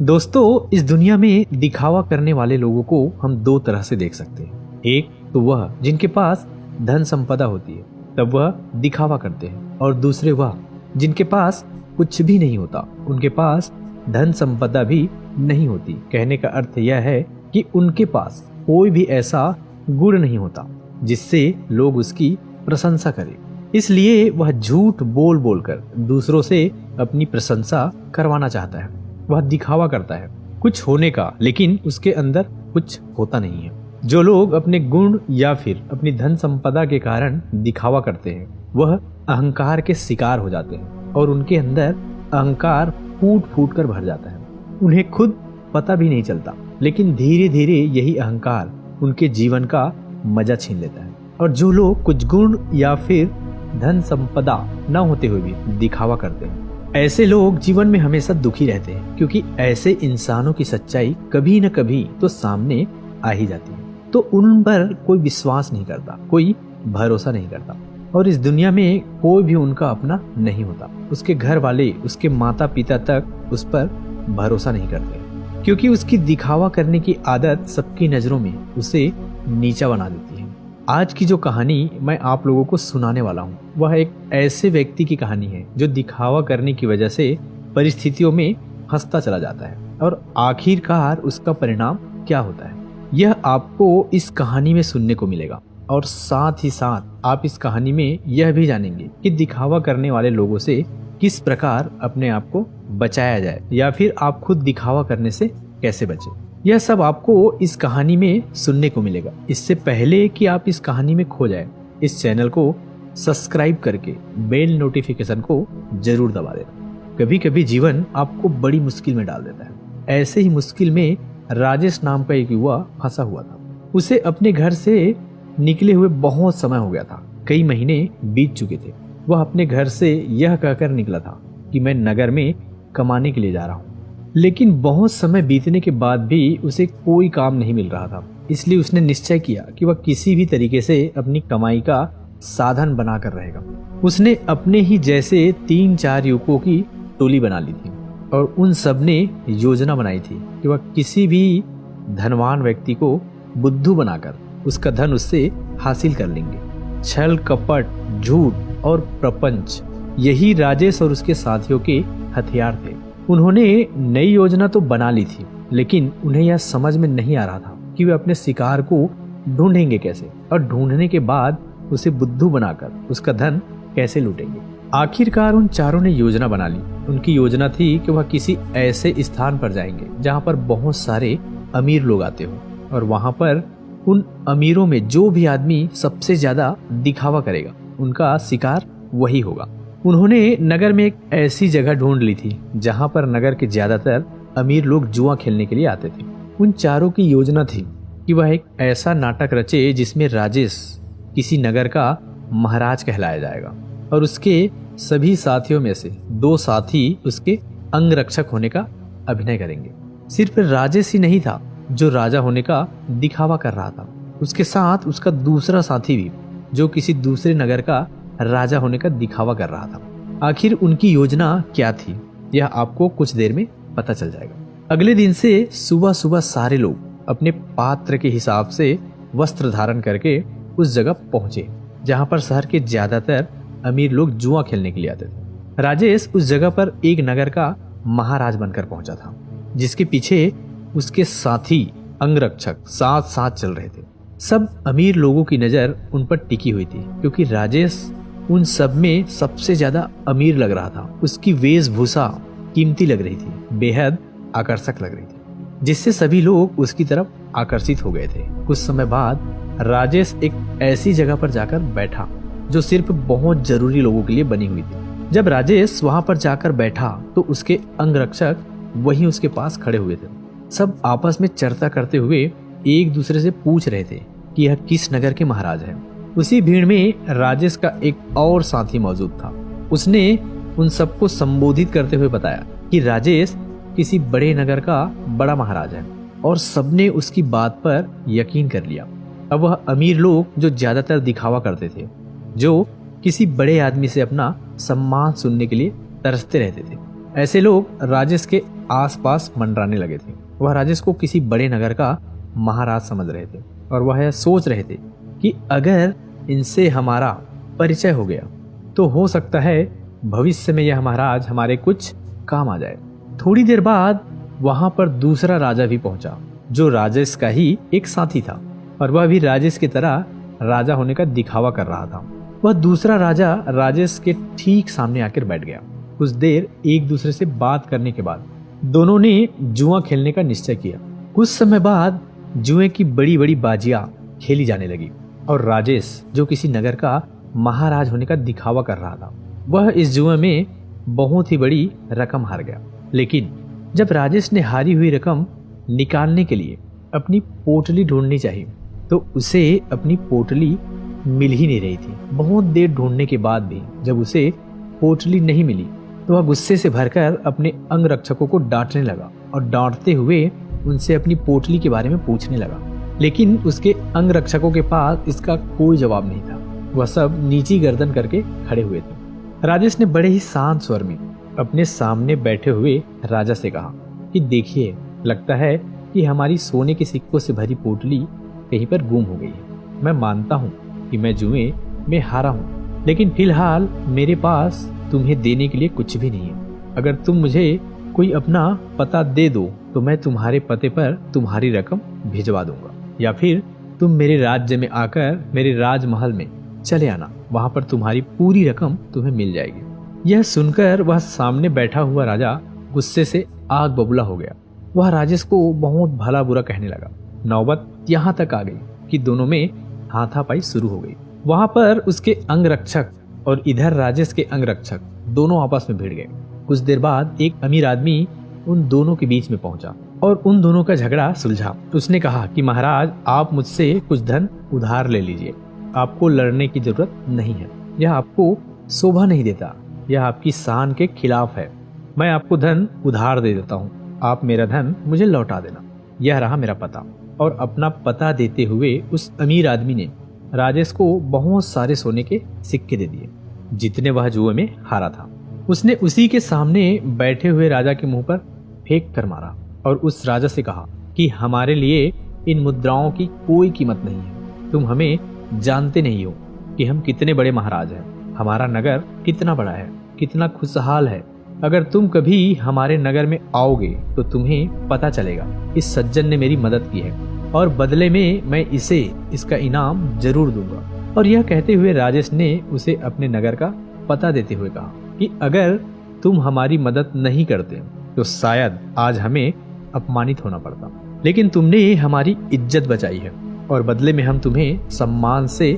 दोस्तों, इस दुनिया में दिखावा करने वाले लोगों को हम दो तरह से देख सकते हैं। एक तो वह जिनके पास धन संपदा होती है, तब वह दिखावा करते हैं, और दूसरे वह जिनके पास कुछ भी नहीं होता, उनके पास धन संपदा भी नहीं होती। कहने का अर्थ यह है कि उनके पास कोई भी ऐसा गुण नहीं होता जिससे लोग उसकी प्रशंसा करें। इसलिए वह झूठ बोल बोलकर दूसरों से अपनी प्रशंसा करवाना चाहता है। वह दिखावा करता है कुछ होने का, लेकिन उसके अंदर कुछ होता नहीं है। जो लोग अपने गुण या फिर अपनी धन संपदा के कारण दिखावा करते हैं, वह अहंकार के शिकार हो जाते हैं और उनके अंदर अहंकार फूट फूट कर भर जाता है। उन्हें खुद पता भी नहीं चलता, लेकिन धीरे धीरे यही अहंकार उनके जीवन का मजा छीन लेता है। और जो लोग कुछ गुण या फिर धन संपदा न होते हुए भी दिखावा करते हैं, ऐसे लोग जीवन में हमेशा दुखी रहते हैं, क्योंकि ऐसे इंसानों की सच्चाई कभी न कभी तो सामने आ ही जाती है। तो उन पर कोई विश्वास नहीं करता, कोई भरोसा नहीं करता, और इस दुनिया में कोई भी उनका अपना नहीं होता। उसके घर वाले, उसके माता पिता तक उस पर भरोसा नहीं करते, क्योंकि उसकी दिखावा करने की आदत सबकी नजरों में उसे नीचा बना देती है। आज की जो कहानी मैं आप लोगों को सुनाने वाला हूँ, वह एक ऐसे व्यक्ति की कहानी है जो दिखावा करने की वजह से परिस्थितियों में फंसता चला जाता है, और आखिरकार उसका परिणाम क्या होता है, यह आपको इस कहानी में सुनने को मिलेगा। और साथ ही साथ आप इस कहानी में यह भी जानेंगे कि दिखावा करने वाले लोगों से किस प्रकार अपने आप को बचाया जाए, या फिर आप खुद दिखावा करने से कैसे बचे। यह सब आपको इस कहानी में सुनने को मिलेगा। इससे पहले कि आप इस कहानी में खो जाए, इस चैनल को सब्सक्राइब करके बेल नोटिफिकेशन को जरूर दबा देना। कभी कभी जीवन आपको बड़ी मुश्किल में डाल देता है। ऐसे ही मुश्किल में राजेश नाम का एक युवा फंसा हुआ था। उसे अपने घर से निकले हुए बहुत समय हो गया था, कई महीने बीत चुके थे। वह अपने घर से यह कहकर निकला था कि मैं नगर में कमाने के लिए जा रहा हूँ, लेकिन बहुत समय बीतने के बाद भी उसे कोई काम नहीं मिल रहा था। इसलिए उसने निश्चय किया कि वह किसी भी तरीके से अपनी कमाई का साधन बनाकर रहेगा। उसने अपने ही जैसे 3-4 युवकों की टोली बना ली थी, और उन सब ने योजना बनाई थी कि वह किसी भी धनवान व्यक्ति को बुद्धू बनाकर उसका धन उससे हासिल कर लेंगे। छल कपट, झूठ और प्रपंच, यही राजेश और उसके साथियों के हथियार थे। उन्होंने नई योजना तो बना ली थी, लेकिन उन्हें यह समझ में नहीं आ रहा था कि वे अपने शिकार को ढूंढेंगे कैसे, और ढूंढने के बाद उसे बुद्धू बनाकर उसका धन कैसे लूटेंगे। आखिरकार उन चारों ने योजना बना ली। उनकी योजना थी कि वह किसी ऐसे स्थान पर जाएंगे जहां पर बहुत सारे अमीर लोग आते हो, और वहां पर उन अमीरों में जो भी आदमी सबसे ज्यादा दिखावा करेगा, उनका शिकार वही होगा। उन्होंने नगर में एक ऐसी जगह ढूंढ ली थी जहां पर नगर के ज्यादातर अमीर लोग जुआ खेलने के लिए आते थे। उन चारों की योजना थी कि वह एक ऐसा नाटक रचे जिसमें राजेश किसी नगर का महाराज कहलाया जाएगा, और उसके सभी साथियों में से 2 साथी उसके अंगरक्षक होने का अभिनय करेंगे। सिर्फ राजेश ही नहीं था जो राजा होने का दिखावा कर रहा था, उसके साथ उसका दूसरा साथी भी, जो किसी दूसरे नगर का राजा होने का दिखावा कर रहा था। आखिर उनकी योजना क्या थी, यह आपको कुछ देर में पता चल जाएगा। अगले दिन से सुबह सुबह सारे लोग अपने पात्र के हिसाब से वस्त्र धारण करके उस जगह पहुंचे जहां पर शहर के ज्यादातर अमीर लोग जुआ खेलने के लिए आते थे। राजेश उस जगह पर एक नगर का महाराज बनकर पहुंचा था, जिसके पीछे उसके साथी अंगरक्षक साथ साथ चल रहे थे। सब अमीर लोगों की नजर उन पर टिकी हुई थी, क्योंकि राजेश उन सब में सबसे ज्यादा अमीर लग रहा था। उसकी वेशभूषा कीमती लग रही थी, बेहद आकर्षक लग रही थी, जिससे सभी लोग उसकी तरफ आकर्षित हो गए थे। कुछ समय बाद राजेश एक ऐसी जगह पर जाकर बैठा जो सिर्फ बहुत जरूरी लोगों के लिए बनी हुई थी। जब राजेश वहां पर जाकर बैठा तो उसके अंगरक्षक वहीं उसके पास खड़े हुए थे। सब आपस में चर्चा करते हुए एक दूसरे से पूछ रहे थे कि यह किस नगर के महाराज हैं। उसी भीड़ में राजेश का एक और साथी मौजूद था। उसने उन सबको संबोधित करते हुए बताया कि राजेश किसी बड़े नगर का बड़ा महाराज है, और सबने उसकी बात पर यकीन कर लिया। अब वह अमीर लोग जो ज्यादातर दिखावा करते थे, जो किसी बड़े आदमी से अपना सम्मान सुनने के लिए तरसते रहते थे, ऐसे लोग राजेश के आसपास मंडराने लगे थे। वह राजेश को किसी बड़े नगर का महाराज समझ रहे थे और वह यह सोच रहे थे कि अगर इनसे हमारा परिचय हो गया तो हो सकता है भविष्य में यह महाराज हमारे कुछ काम आ जाए। थोड़ी देर बाद वहां पर दूसरा राजा भी पहुंचा जो राजेश का ही एक साथी था और वह भी राजेश की तरह राजा होने का दिखावा कर रहा था। वह दूसरा राजा राजेश के ठीक सामने आकर बैठ गया। कुछ देर एक दूसरे से बात करने के बाद दोनों ने जुआ खेलने का निश्चय किया। कुछ समय बाद जुए की बड़ी बड़ी बाजियां खेली जाने लगी और राजेश जो किसी नगर का महाराज होने का दिखावा कर रहा था वह इस जुए में बहुत ही बड़ी रकम हार गया। लेकिन जब राजेश ने हारी हुई रकम निकालने के लिए अपनी पोटली ढूंढनी चाहिए तो उसे अपनी पोटली मिल ही नहीं रही थी। बहुत देर ढूंढने के बाद भी जब उसे पोटली नहीं मिली तो वह गुस्से से भरकर अपने अंगरक्षकों को डांटने लगा और डांटते हुए उनसे अपनी पोटली के बारे में पूछने लगा। लेकिन उसके अंगरक्षकों के पास इसका कोई जवाब नहीं था। वह सब नीची गर्दन करके खड़े हुए थे। राजेश ने बड़े ही शांत स्वर में अपने सामने बैठे हुए राजा से कहा कि देखिए, लगता है कि हमारी सोने के सिक्कों से भरी पोटली कहीं पर गुम हो गई है। मैं मानता हूँ कि मैं जुए में हारा हूँ, लेकिन फिलहाल मेरे पास तुम्हें देने के लिए कुछ भी नहीं है। अगर तुम मुझे कोई अपना पता दे दो तो मैं तुम्हारे पते पर तुम्हारी रकम भिजवा दूंगा, या फिर तुम मेरे राज्य में आकर मेरे राजमहल में चले आना, वहां पर तुम्हारी पूरी रकम तुम्हें मिल जाएगी। यह सुनकर वह सामने बैठा हुआ राजा गुस्से से आग बबूला हो गया। वह राजेश को बहुत भला बुरा कहने लगा। नौबत यहाँ तक आ गई कि दोनों में हाथापाई शुरू हो गई। वहां पर उसके अंगरक्षक और इधर राजेश के अंगरक्षक दोनों आपस में भिड़ गए। कुछ देर बाद एक अमीर आदमी उन दोनों के बीच में पहुंचा और उन दोनों का झगड़ा सुलझा। उसने कहा कि महाराज, आप मुझसे कुछ धन उधार ले लीजिए। आपको लड़ने की जरूरत नहीं है। यह आपको शोभा नहीं देता। यह आपकी शान के खिलाफ है। मैं आपको धन उधार दे देता हूँ। आप मेरा धन मुझे लौटा देना। यह रहा मेरा पता। और अपना पता देते हुए उस अमीर आदमी ने राजेश को बहुत सारे सोने के सिक्के दे दिए जितने वह जुए में हारा था। उसने उसी के सामने बैठे हुए राजा के मुंह पर फेंक कर मारा और उस राजा से कहा कि हमारे लिए इन मुद्राओं की कोई कीमत नहीं है। तुम हमें जानते नहीं हो कि हम कितने बड़े महाराज हैं। हमारा नगर कितना बड़ा है, कितना खुशहाल है। अगर तुम कभी हमारे नगर में आओगे तो तुम्हें पता चलेगा इस सज्जन ने मेरी मदद की है और बदले में मैं इसे इसका इनाम जरूर दूंगा। और यह कहते हुए राजेश ने उसे अपने नगर का पता देते हुए कहा कि अगर तुम हमारी मदद नहीं करते तो शायद आज हमें अपमानित होना पड़ता, लेकिन तुमने हमारी इज्जत बचाई है और बदले में हम तुम्हें सम्मान से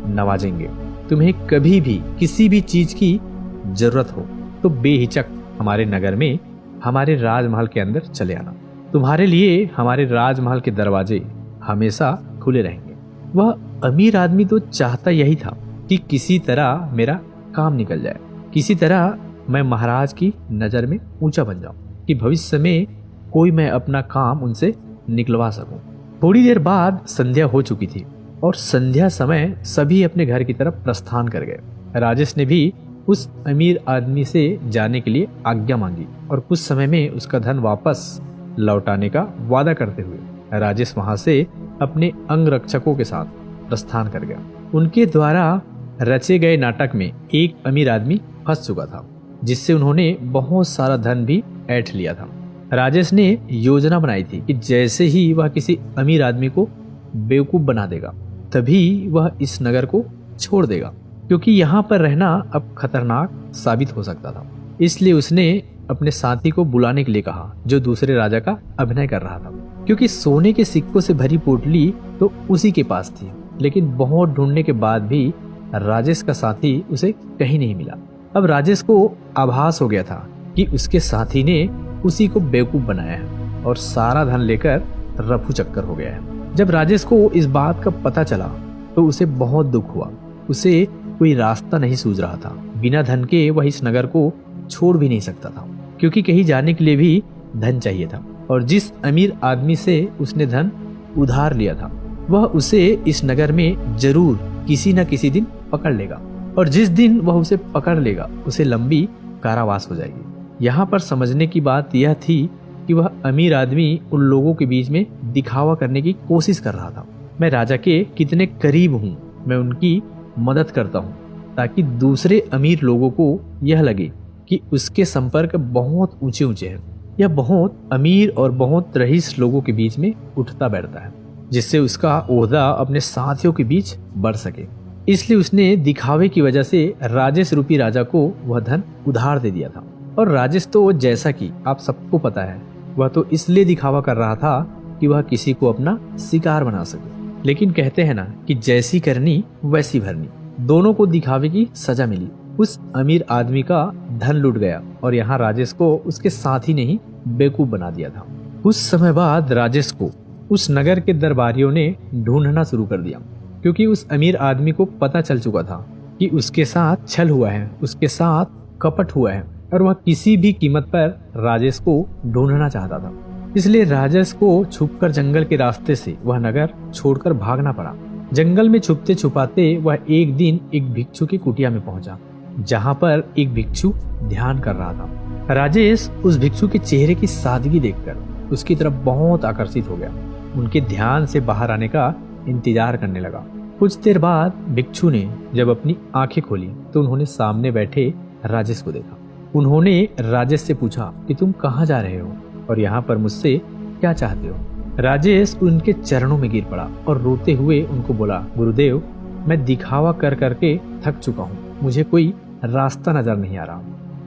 नवाजेंगे। तुम्हें कभी भी किसी भी चीज की जरूरत हो तो बेहिचक हमारे नगर में हमारे राजमहल के अंदर चले आना। तुम्हारे लिए हमारे राजमहल के दरवाजे हमेशा खुले रहेंगे। वह अमीर आदमी तो चाहता यही था कि किसी तरह मेरा काम निकल जाए, किसी तरह मैं महाराज की नजर में ऊंचा बन जाऊं कि भविष्य में कोई मैं अपना काम उनसे निकलवा सकूं। थोड़ी देर बाद संध्या हो चुकी थी और संध्या समय सभी अपने घर की तरफ प्रस्थान कर गए। राजेश ने भी उस अमीर आदमी से जाने के लिए आज्ञा मांगी और कुछ समय में उसका धन वापस लौटाने का वादा करते हुए राजेश वहां से अपने अंगरक्षकों के साथ प्रस्थान कर गया। उनके द्वारा रचे गए नाटक में एक अमीर आदमी फंस चुका था जिससे उन्होंने बहुत सारा धन भी ऐंठ लिया था। राजेश ने योजना बनाई थी कि जैसे ही वह किसी अमीर आदमी को बेवकूफ बना देगा तभी वह इस नगर को छोड़ देगा, क्योंकि यहाँ पर रहना अब खतरनाक साबित हो सकता था। इसलिए उसने अपने साथी को बुलाने के लिए कहा जो दूसरे राजा का अभिनय कर रहा था, क्योंकि सोने के सिक्कों से भरी पोटली तो उसी के पास थी। लेकिन बहुत ढूंढने के बाद भी राजेश का साथी उसे कहीं नहीं मिला। अब राजेश को आभास हो गया था कि उसके साथी ने उसी को बेवकूफ बनाया है और सारा धन लेकर रफू चक्कर हो गया है। जब राजेश को इस बात का पता चला तो उसे बहुत दुख हुआ। उसे कोई रास्ता नहीं सूझ रहा था। बिना धन के वह इस नगर को छोड़ भी नहीं सकता था, क्योंकि कहीं जाने के लिए भी धन चाहिए था। और जिस अमीर आदमी से उसने धन उधार लिया था वह उसे इस नगर में जरूर किसी न किसी दिन पकड़ लेगा, और जिस दिन वह उसे पकड़ लेगा उसे लंबी कारावास हो जाएगी। यहाँ पर समझने की बात यह थी कि वह अमीर आदमी उन लोगों के बीच में दिखावा करने की कोशिश कर रहा था। मैं राजा के कितने करीब हूँ, मैं उनकी मदद करता हूँ, ताकि दूसरे अमीर लोगों को यह लगे कि उसके संपर्क बहुत ऊंचे ऊंचे हैं। यह बहुत अमीर और बहुत रईस लोगों के बीच में उठता बैठता है, जिससे उसका ओहदा अपने साथियों के बीच बढ़ सके। इसलिए उसने दिखावे की वजह से राजेश रूपी राजा को वह धन उधार दे दिया था। और राजेश तो जैसा कि आप सबको पता है, वह तो इसलिए दिखावा कर रहा था कि वह किसी को अपना शिकार बना सके। लेकिन कहते हैं ना कि जैसी करनी वैसी भरनी। दोनों को दिखावे की सजा मिली। उस अमीर आदमी का धन लूट गया और यहाँ राजेश को उसके साथी ने ही बेवकूफ बना दिया था। कुछ समय बाद राजेश को उस नगर के दरबारियों ने ढूंढना शुरू कर दिया, क्योंकि उस अमीर आदमी को पता चल चुका था कि उसके साथ छल हुआ है, उसके साथ कपट हुआ है, और वह किसी भी कीमत पर राजेश को ढूंढना चाहता था। इसलिए राजेश को छुपकर जंगल के रास्ते से वह नगर छोड़कर भागना पड़ा। जंगल में छुपते छुपाते वह एक दिन एक भिक्षु की कुटिया में पहुंचा, जहां पर एक भिक्षु ध्यान कर रहा था। राजेश उस भिक्षु के चेहरे की सादगी देखकर उसकी तरफ बहुत आकर्षित हो गया। उनके ध्यान से बाहर आने का इंतजार करने लगा। कुछ देर बाद भिक्षु ने जब अपनी आंखें खोली तो उन्होंने सामने बैठे राजेश को देखा। उन्होंने राजेश से पूछा कि तुम कहाँ जा रहे हो और यहाँ पर मुझसे क्या चाहते हो। राजेश उनके चरणों में गिर पड़ा और रोते हुए उनको बोला, गुरुदेव, मैं दिखावा कर करके थक चुका हूँ, मुझे कोई रास्ता नजर नहीं आ रहा।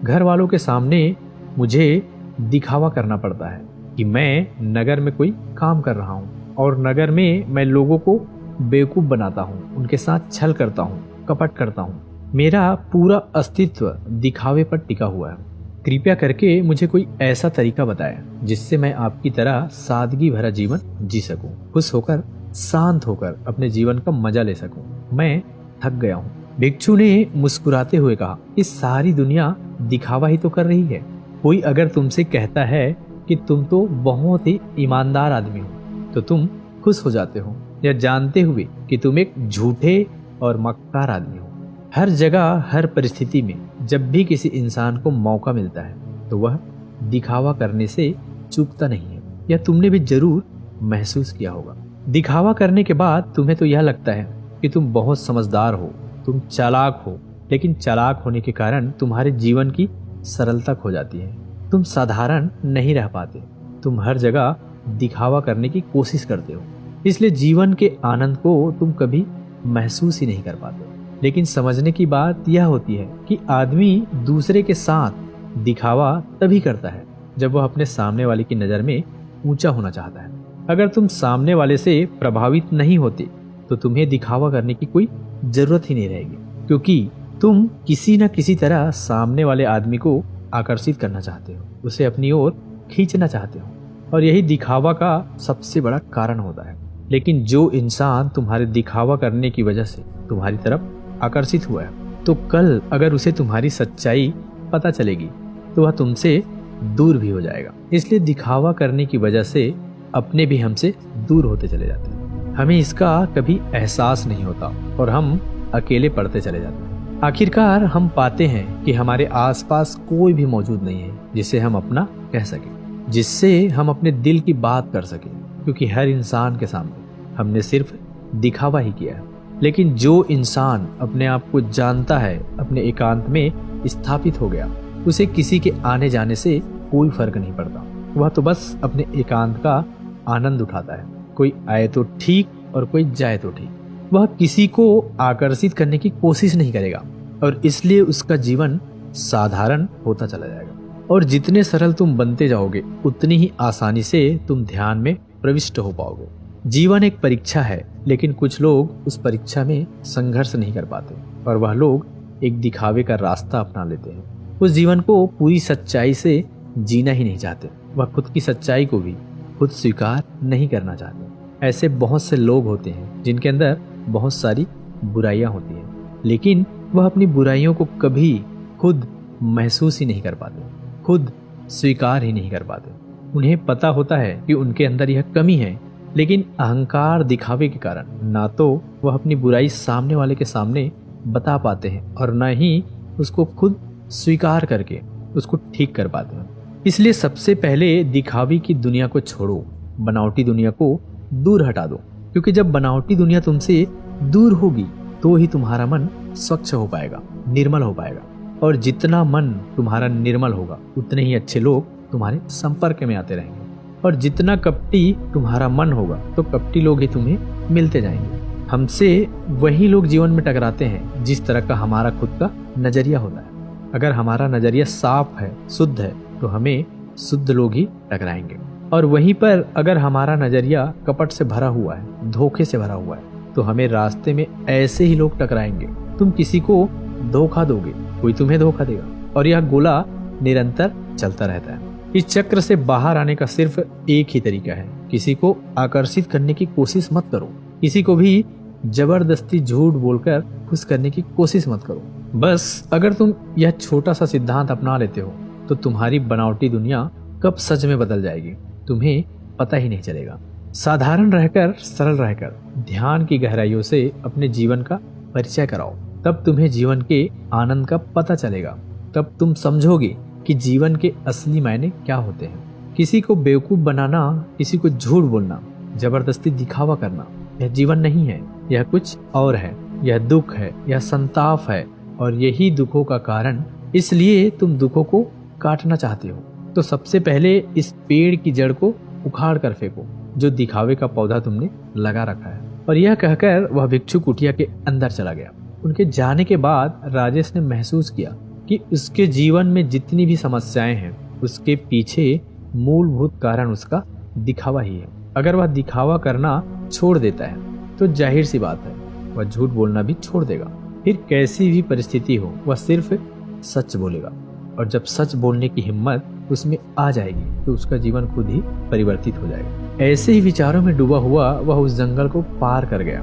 घर वालों के सामने मुझे दिखावा करना पड़ता है कि मैं नगर में कोई काम कर रहा हूँ, और नगर में मैं लोगों को बेवकूफ बनाता हूँ, उनके साथ छल करता हूँ, कपट करता हूँ। मेरा पूरा अस्तित्व दिखावे पर टिका हुआ है। कृपया करके मुझे कोई ऐसा तरीका बताएं जिससे मैं आपकी तरह सादगी भरा जीवन जी सकूं, खुश होकर शांत होकर अपने जीवन का मजा ले सकूं। मैं थक गया हूँ। भिक्षु ने मुस्कुराते हुए कहा, इस सारी दुनिया दिखावा ही तो कर रही है। कोई अगर तुमसे कहता है कि तुम तो बहुत ही ईमानदार आदमी हो, तो तुम खुश हो जाते हो, या जानते हुए कि तुम एक झूठे और मक्कार आदमी हो। हर जगह हर परिस्थिति में जब भी किसी इंसान को मौका मिलता है तो वह दिखावा करने से चूकता नहीं है। यह तुमने भी जरूर महसूस किया होगा। दिखावा करने के बाद तुम्हें तो यह लगता है कि तुम बहुत समझदार हो, तुम चालाक हो, लेकिन चालाक होने के कारण तुम्हारे जीवन की सरलता खो जाती है। तुम साधारण नहीं रह पाते, तुम हर जगह दिखावा करने की कोशिश करते हो, इसलिए जीवन के आनंद को तुम कभी महसूस ही नहीं कर पाते। लेकिन समझने की बात यह होती है कि आदमी दूसरे के साथ दिखावा तभी करता है जब वह अपने सामने वाले की नज़र में ऊंचा होना चाहता है। अगर तुम सामने वाले से प्रभावित नहीं होते तो तुम्हें दिखावा करने की कोई जरूरत ही नहीं रहेगी, क्योंकि तुम किसी न किसी तरह सामने वाले आदमी को आकर्षित करना चाहते हो, उसे अपनी ओर खींचना चाहते हो, और यही दिखावा का सबसे बड़ा कारण होता है। लेकिन जो इंसान तुम्हारे दिखावा करने की वजह से तुम्हारी तरफ आकर्षित हुआ है, तो कल अगर उसे तुम्हारी सच्चाई पता चलेगी तो वह तुमसे दूर भी हो जाएगा। इसलिए दिखावा करने की वजह से अपने भी हमसे दूर होते चले जाते हैं। हमें इसका कभी एहसास नहीं होता और हम अकेले पड़ते चले जाते हैं। आखिरकार हम पाते हैं कि हमारे आसपास कोई भी मौजूद नहीं है जिसे हम अपना कह सके, जिससे हम अपने दिल की बात कर सके, क्योंकि हर इंसान के सामने हमने सिर्फ दिखावा ही किया है। लेकिन जो इंसान अपने आप को जानता है, अपने एकांत में स्थापित हो गया, उसे किसी के आने जाने से कोई फर्क नहीं पड़ता। वह तो बस अपने एकांत का आनंद उठाता है। कोई आए तो ठीक और कोई जाए तो ठीक। वह किसी को आकर्षित करने की कोशिश नहीं करेगा और इसलिए उसका जीवन साधारण होता चला जाएगा। और जितने सरल तुम बनते जाओगे उतनी ही आसानी से तुम ध्यान में प्रविष्ट हो पाओगे। जीवन एक परीक्षा है, लेकिन कुछ लोग उस परीक्षा में संघर्ष नहीं कर पाते और वह लोग एक दिखावे का रास्ता अपना लेते हैं। उस जीवन को पूरी सच्चाई से जीना ही नहीं चाहते। वह खुद की सच्चाई को भी खुद स्वीकार नहीं करना चाहते। ऐसे बहुत से लोग होते हैं जिनके अंदर बहुत सारी बुराइयां होती हैं, लेकिन वह अपनी बुराइयों को कभी खुद महसूस ही नहीं कर पाते, खुद स्वीकार ही नहीं कर पाते। उन्हें पता होता है कि उनके अंदर यह कमी है, लेकिन अहंकार दिखावे के कारण ना तो वह अपनी बुराई सामने वाले के सामने बता पाते हैं और न ही उसको खुद स्वीकार करके उसको ठीक कर पाते हैं। इसलिए सबसे पहले दिखावी की दुनिया को छोड़ो, बनावटी दुनिया को दूर हटा दो, क्योंकि जब बनावटी दुनिया तुमसे दूर होगी तो ही तुम्हारा मन स्वच्छ हो पाएगा, निर्मल हो पाएगा। और जितना मन तुम्हारा निर्मल होगा उतने ही अच्छे लोग तुम्हारे संपर्क में आते रहेंगे। और जितना कपटी तुम्हारा मन होगा तो कपटी लोग ही तुम्हें मिलते जाएंगे। हमसे वही लोग जीवन में टकराते हैं जिस तरह का हमारा खुद का नजरिया होता है। अगर हमारा नजरिया साफ है, शुद्ध है, तो हमें शुद्ध लोग ही टकराएंगे। और वहीं पर अगर हमारा नजरिया कपट से भरा हुआ है, धोखे से भरा हुआ है, तो हमें रास्ते में ऐसे ही लोग टकराएंगे। तुम किसी को धोखा दोगे, कोई तुम्हें धोखा देगा, और यह गोला निरंतर चलता रहता है। इस चक्र से बाहर आने का सिर्फ एक ही तरीका है, किसी को आकर्षित करने की कोशिश मत करो, किसी को भी जबरदस्ती झूठ बोलकर खुश करने की कोशिश मत करो। बस अगर तुम यह छोटा सा सिद्धांत अपना लेते हो तो तुम्हारी बनावटी दुनिया कब सच में बदल जाएगी तुम्हें पता ही नहीं चलेगा। साधारण रहकर, सरल रहकर, ध्यान की गहराइयों से अपने जीवन का परिचय कराओ, तब तुम्हें जीवन के आनंद का पता चलेगा। तब तुम समझोगे कि जीवन के असली मायने क्या होते हैं। किसी को बेवकूफ बनाना, किसी को झूठ बोलना, जबरदस्ती दिखावा करना, यह जीवन नहीं है, यह कुछ और है। यह दुख है, यह संताप है, और यही दुखों का कारण। इसलिए तुम दुखों को काटना चाहते हो तो सबसे पहले इस पेड़ की जड़ को उखाड़ कर फेंको जो दिखावे का पौधा तुमने लगा रखा है। और यह कहकर वह भिक्षु कुटिया के अंदर चला गया। उनके जाने के बाद राजेश ने महसूस किया कि उसके जीवन में जितनी भी समस्याएं हैं उसके पीछे मूलभूत कारण उसका दिखावा ही है। अगर वह दिखावा करना छोड़ देता है तो जाहिर सी बात है वह झूठ बोलना भी छोड़ देगा। फिर कैसी भी परिस्थिति हो वह सिर्फ सच बोलेगा, और जब सच बोलने की हिम्मत उसमें आ जाएगी तो उसका जीवन खुद ही परिवर्तित हो जाएगा। ऐसे ही विचारों में डूबा हुआ वह उस जंगल को पार कर गया।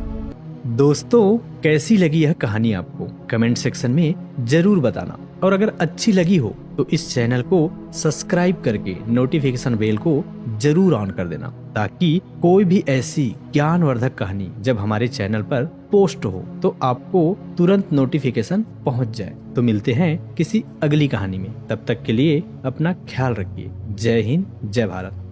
दोस्तों, कैसी लगी यह कहानी आपको कमेंट सेक्शन में जरूर बताना, और अगर अच्छी लगी हो तो इस चैनल को सब्सक्राइब करके नोटिफिकेशन बेल को जरूर ऑन कर देना, ताकि कोई भी ऐसी ज्ञानवर्धक कहानी जब हमारे चैनल पर पोस्ट हो तो आपको तुरंत नोटिफिकेशन पहुंच जाए। तो मिलते हैं किसी अगली कहानी में, तब तक के लिए अपना ख्याल रखिए। जय हिंद, जय भारत।